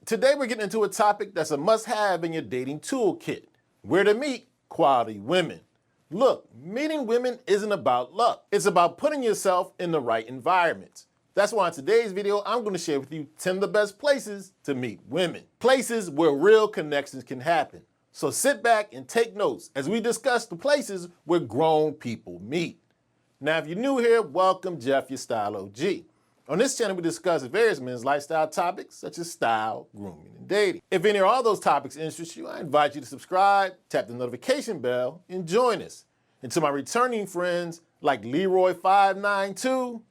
Today we're getting into a topic that's a must-have in your dating toolkit: where to meet quality women. Look, meeting women isn't about luck. It's about putting yourself in the right environments. That's why in today's video, I'm going to share with you 10 of the best places to meet women. Places where real connections can happen. So sit back and take notes as we discuss the places where grown people meet. Now, if you're new here, welcome. Jeff, your Style O.G. On this channel, we discuss various men's lifestyle topics such as style, grooming, and dating. If any or all those topics interest you, I invite you to subscribe, tap the notification bell, and join us. And to my returning friends like Leroy592,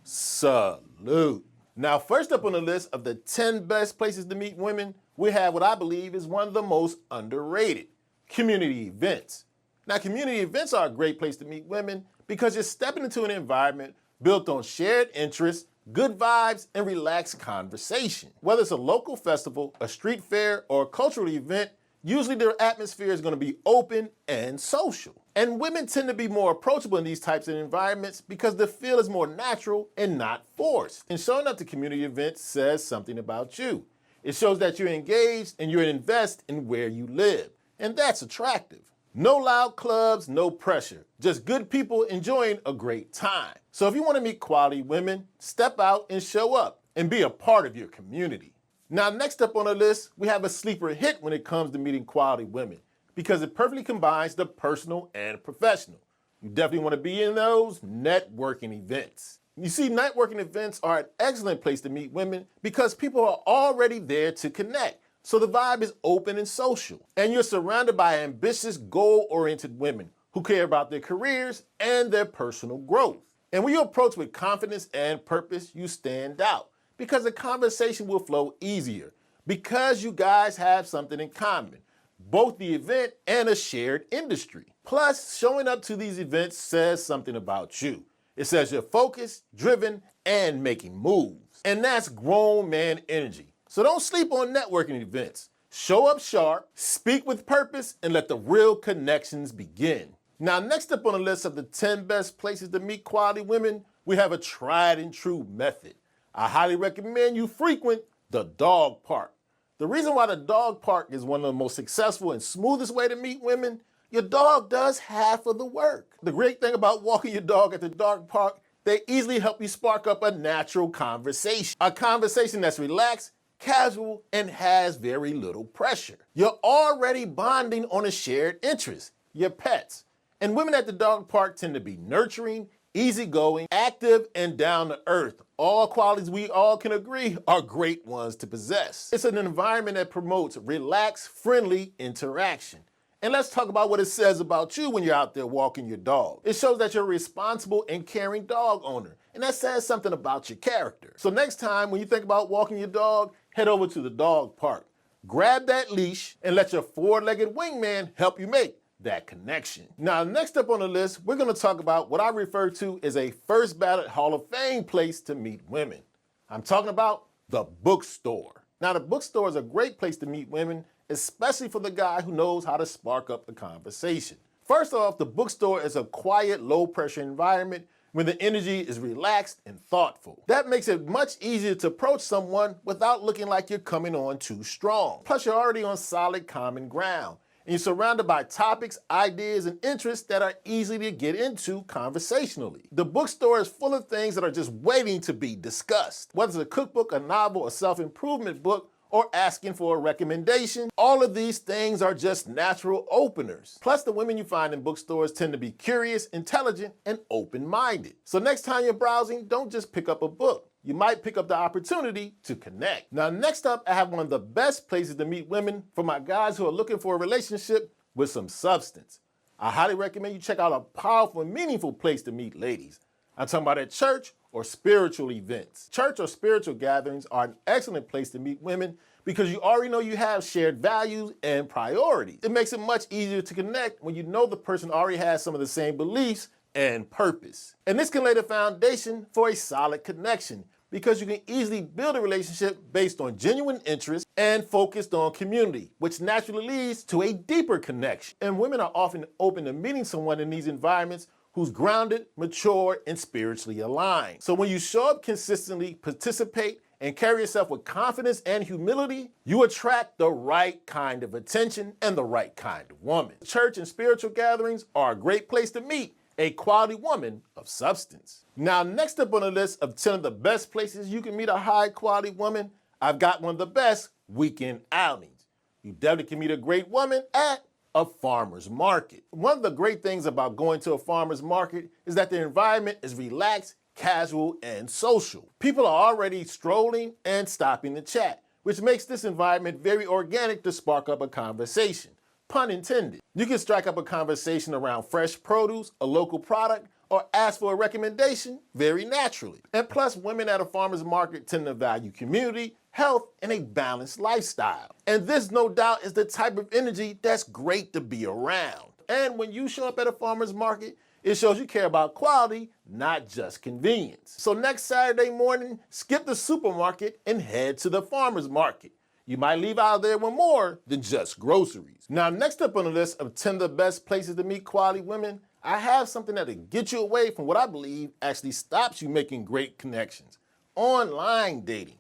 salute. Now, first up on the list of the 10 best places to meet women, we have what I believe is one of the most underrated: community events. Now, community events are a great place to meet women because you're stepping into an environment built on shared interests, good vibes, and relaxed conversation. Whether it's a local festival, a street fair, or a cultural event, usually their atmosphere is going to be open and social. And women tend to be more approachable in these types of environments because the feel is more natural and not forced. And showing up to community events says something about you. It shows that you're engaged and you're invested in where you live. And that's attractive. No loud clubs, no pressure. Just good people enjoying a great time. So if you want to meet quality women, step out and show up and be a part of your community. Now, next up on the list, we have a sleeper hit when it comes to meeting quality women because it perfectly combines the personal and professional. You definitely want to be in those networking events. You see, networking events are an excellent place to meet women because people are already there to connect. So the vibe is open and social, and you're surrounded by ambitious, goal-oriented women who care about their careers and their personal growth. And when you approach with confidence and purpose, you stand out because the conversation will flow easier because you guys have something in common, both the event and a shared industry. Plus, showing up to these events says something about you. It says you're focused, driven, and making moves. And that's grown man energy. So don't sleep on networking events. Show up sharp, speak with purpose, and let the real connections begin. Now, next up on the list of the 10 best places to meet quality women, we have a tried and true method. I highly recommend you frequent the dog park. The reason why the dog park is one of the most successful and smoothest way to meet women, your dog does half of the work. The great thing about walking your dog at the dog park, they easily help you spark up a natural conversation. A conversation that's relaxed, casual, and has very little pressure. You're already bonding on a shared interest: your pets. And women at the dog park tend to be nurturing, easygoing, active, and down to earth. All qualities we all can agree are great ones to possess. It's an environment that promotes relaxed, friendly interaction. And let's talk about what it says about you when you're out there walking your dog. It shows that you're a responsible and caring dog owner, and that says something about your character. So next time when you think about walking your dog, head over to the dog park. Grab that leash and let your four-legged wingman help you make that connection. Now, next up on the list, we're going to talk about what I refer to as a first ballot Hall of Fame place to meet women. I'm talking about the bookstore. Now, the bookstore is a great place to meet women, especially for the guy who knows how to spark up the conversation. First off, the bookstore is a quiet, low-pressure environment when the energy is relaxed and thoughtful. That makes it much easier to approach someone without looking like you're coming on too strong. Plus, you're already on solid common ground, and you're surrounded by topics, ideas, and interests that are easy to get into conversationally. The bookstore is full of things that are just waiting to be discussed. Whether it's a cookbook, a novel, a self-improvement book, or asking for a recommendation, all of these things are just natural openers. Plus, the women you find in bookstores tend to be curious, intelligent, and open-minded. So next time you're browsing, don't just pick up a book. You might pick up the opportunity to connect. Now, next up, I have one of the best places to meet women for my guys who are looking for a relationship with some substance. I highly recommend you check out a powerful and meaningful place to meet ladies. I'm talking about at church or spiritual events. Church or spiritual gatherings are an excellent place to meet women because you already know you have shared values and priorities. It makes it much easier to connect when you know the person already has some of the same beliefs and purpose. And this can lay the foundation for a solid connection because you can easily build a relationship based on genuine interest and focused on community, which naturally leads to a deeper connection. And women are often open to meeting someone in these environments who's grounded, mature, and spiritually aligned. So when you show up consistently, participate, and carry yourself with confidence and humility, you attract the right kind of attention and the right kind of woman. Church and spiritual gatherings are a great place to meet a quality woman of substance. Now, next up on the list of 10 of the best places you can meet a high quality woman, I've got one of the best: weekend outings. You definitely can meet a great woman at a farmer's market. One of the great things about going to a farmer's market is that the environment is relaxed, casual, and social. People are already strolling and stopping to chat, which makes this environment very organic to spark up a conversation. Pun intended. You can strike up a conversation around fresh produce, a local product, or ask for a recommendation very naturally. And plus, women at a farmer's market tend to value community, health, and a balanced lifestyle. And this, no doubt, is the type of energy that's great to be around. And when you show up at a farmer's market, it shows you care about quality, not just convenience. So next Saturday morning, skip the supermarket and head to the farmer's market. You might leave out of there with more than just groceries. Now, next up on the list of 10 of the best places to meet quality women, I have something that'll get you away from what I believe actually stops you making great connections: online dating.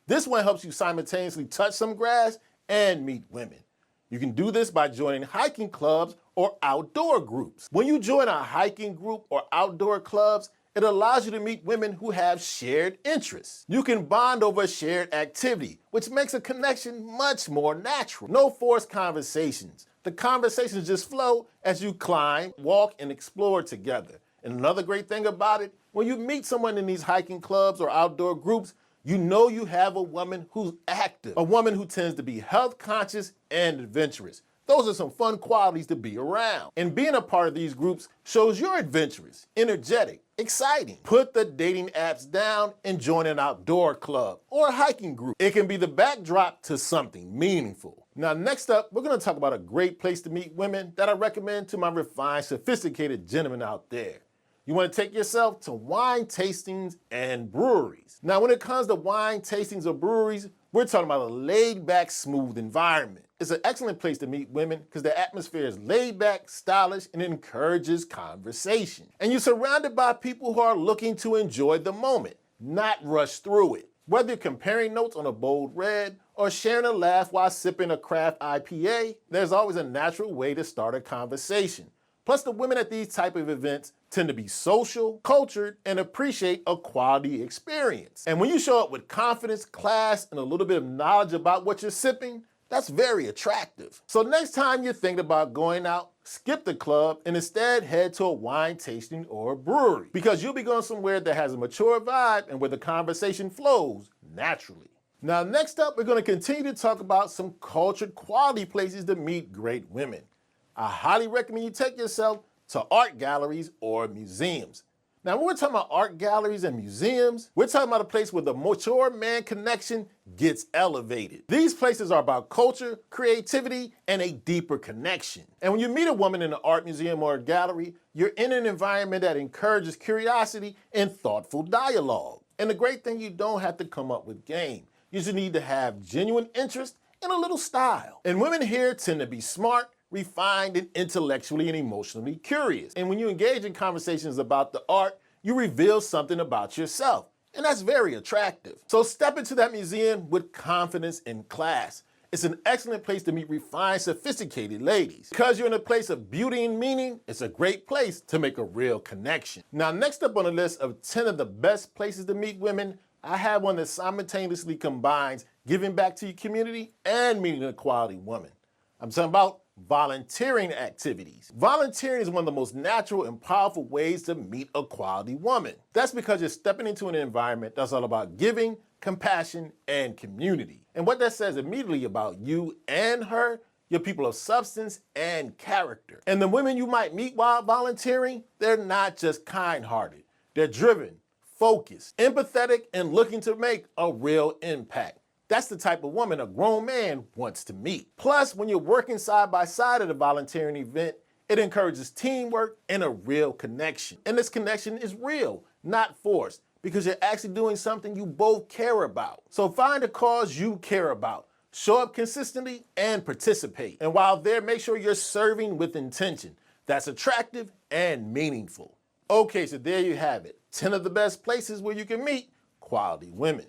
This one helps you simultaneously touch some grass and meet women. You can do this by joining hiking clubs or outdoor groups. When you join a hiking group or outdoor clubs, it allows you to meet women who have shared interests. You can bond over a shared activity, which makes a connection much more natural. No forced conversations. The conversations just flow as you climb, walk, and explore together. And another great thing about it, when you meet someone in these hiking clubs or outdoor groups, you know you have a woman who's active, a woman who tends to be health conscious and adventurous. Those are some fun qualities to be around. And being a part of these groups shows you're adventurous, energetic, exciting. Put the dating apps down and join an outdoor club or a hiking group. It can be the backdrop to something meaningful. Now, next up, we're gonna talk about a great place to meet women that I recommend to my refined, sophisticated gentlemen out there. You want to take yourself to wine tastings and breweries. Now, when it comes to wine tastings or breweries, we're talking about a laid-back, smooth environment. It's an excellent place to meet women because the atmosphere is laid-back, stylish, and encourages conversation. And you're surrounded by people who are looking to enjoy the moment, not rush through it. Whether you're comparing notes on a bold red or sharing a laugh while sipping a craft IPA, there's always a natural way to start a conversation. Plus, the women at these type of events tend to be social, cultured, and appreciate a quality experience. And when you show up with confidence, class, and a little bit of knowledge about what you're sipping, that's very attractive. So next time you're thinking about going out, skip the club and instead head to a wine tasting or a brewery, because you'll be going somewhere that has a mature vibe and where the conversation flows naturally. Now, next up, we're going to continue to talk about some cultured quality places to meet great women. I highly recommend you take yourself to art galleries or museums. Now, when we're talking about art galleries and museums, we're talking about a place where the mature man connection gets elevated. These places are about culture, creativity, and a deeper connection. And when you meet a woman in an art museum or a gallery, you're in an environment that encourages curiosity and thoughtful dialogue. And the great thing, you don't have to come up with game. You just need to have genuine interest and a little style. And women here tend to be smart, refined, and intellectually and emotionally curious. And when you engage in conversations about the art, you reveal something about yourself. And that's very attractive. So step into that museum with confidence and class. It's an excellent place to meet refined, sophisticated ladies. Because you're in a place of beauty and meaning, it's a great place to make a real connection. Now, next up on the list of 10 of the best places to meet women, I have one that simultaneously combines giving back to your community and meeting a quality woman. I'm talking about volunteering activities. Volunteering is one of the most natural and powerful ways to meet a quality woman. That's because you're stepping into an environment that's all about giving, compassion, and community. And what that says immediately about you and her, you're people of substance and character. And the women you might meet while volunteering, they're not just kind-hearted. They're driven, focused, empathetic, and looking to make a real impact. That's the type of woman a grown man wants to meet. Plus, when you're working side by side at a volunteering event, it encourages teamwork and a real connection. And this connection is real, not forced, because you're actually doing something you both care about. So find a cause you care about, show up consistently, and participate. And while there, make sure you're serving with intention that's attractive and meaningful. Okay, so there you have it. 10 of the best places where you can meet quality women.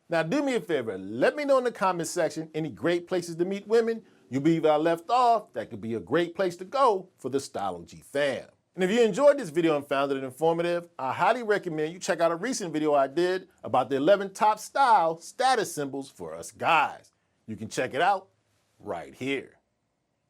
Now do me a favor, let me know in the comment section any great places to meet women you believe I left off that could be a great place to go for the Style O.G fam. And if you enjoyed this video and found it informative, I highly recommend you check out a recent video I did about the 11 top style status symbols for us guys. You can check it out right here.